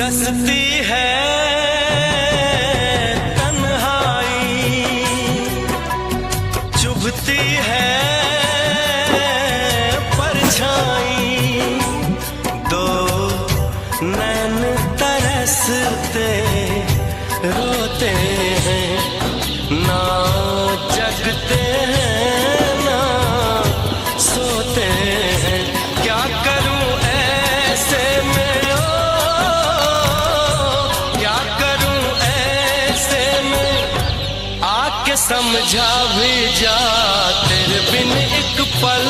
डसती है तन्हाई, चुभती है परछाई, दो नैन तरसते रोते हैं, ना जगते हैं ना सोते हैं। क्या करूं ऐसे में, क्या करूं ऐसे में, आके समझा भी जा, तेरे बिन एक पल